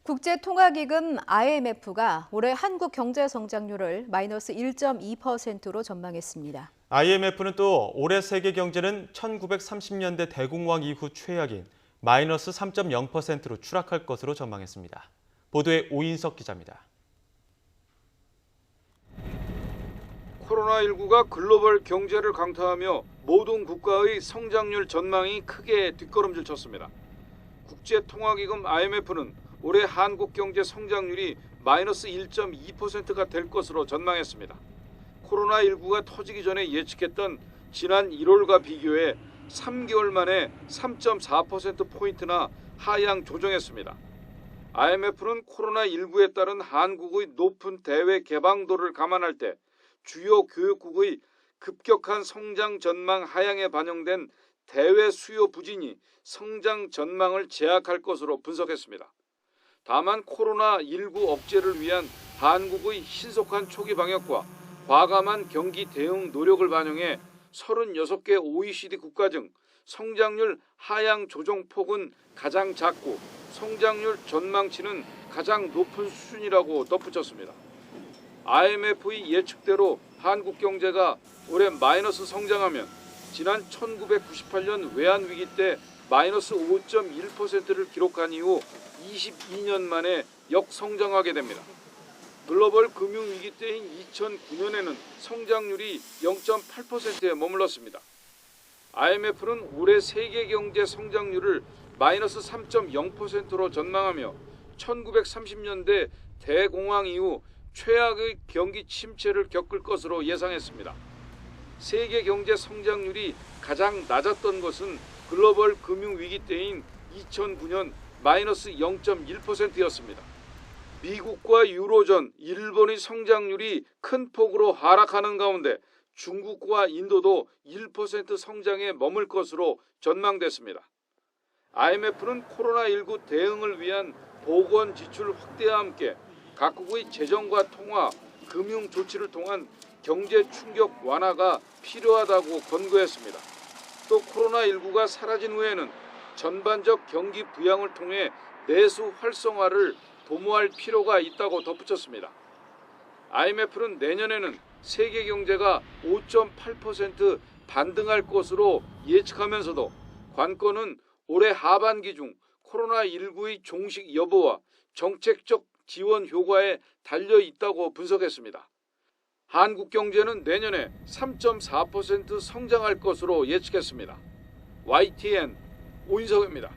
국제통화기금 IMF가 올해 한국 경제 성장률을 마이너스 1.2%로 전망했습니다. IMF는 또 올해 세계 경제는 1930년대 대공황 이후 최악인 마이너스 3.0%로 추락할 것으로 전망했습니다. 보도에 오인석 기자입니다. 코로나19가 글로벌 경제를 강타하며 모든 국가의 성장률 전망이 크게 뒷걸음질 쳤습니다. 국제통화기금 IMF는 올해 한국 경제 성장률이 마이너스 1.2%가 될 것으로 전망했습니다. 코로나19가 터지기 전에 예측했던 지난 1월과 비교해 3개월 만에 3.4%포인트나 하향 조정했습니다. IMF는 코로나19에 따른 한국의 높은 대외 개방도를 감안할 때 주요 교역국의 급격한 성장 전망 하향에 반영된 대외 수요 부진이 성장 전망을 제약할 것으로 분석했습니다. 다만 코로나19 억제를 위한 한국의 신속한 초기 방역과 과감한 경기 대응 노력을 반영해 36개 OECD 국가 중 성장률 하향 조정폭은 가장 작고 성장률 전망치는 가장 높은 수준이라고 덧붙였습니다. IMF의 예측대로 한국 경제가 올해 마이너스 성장하면 지난 1998년 외환위기 때 마이너스 5.1%를 기록한 이후 22년 만에 역성장하게 됩니다. 글로벌 금융위기 때인 2009년에는 성장률이 0.8%에 머물렀습니다. IMF는 올해 세계 경제 성장률을 마이너스 3.0%로 전망하며 1930년대 대공황 이후 최악의 경기 침체를 겪을 것으로 예상했습니다. 세계 경제 성장률이 가장 낮았던 것은 글로벌 금융위기 때인 2009년 마이너스 0.1%였습니다. 미국과 유로존, 일본의 성장률이 큰 폭으로 하락하는 가운데 중국과 인도도 1% 성장에 머물 것으로 전망됐습니다. IMF는 코로나19 대응을 위한 보건 지출 확대와 함께 각국의 재정과 통화, 금융 조치를 통한 경제 충격 완화가 필요하다고 권고했습니다. 또 코로나19가 사라진 후에는 전반적 경기 부양을 통해 내수 활성화를 도모할 필요가 있다고 덧붙였습니다. IMF는 내년에는 세계 경제가 5.8% 반등할 것으로 예측하면서도 관건은 올해 하반기 중 코로나19의 종식 여부와 정책적 지원 효과에 달려 있다고 분석했습니다. 한국 경제는 내년에 3.4% 성장할 것으로 예측했습니다. YTN 오인석입니다.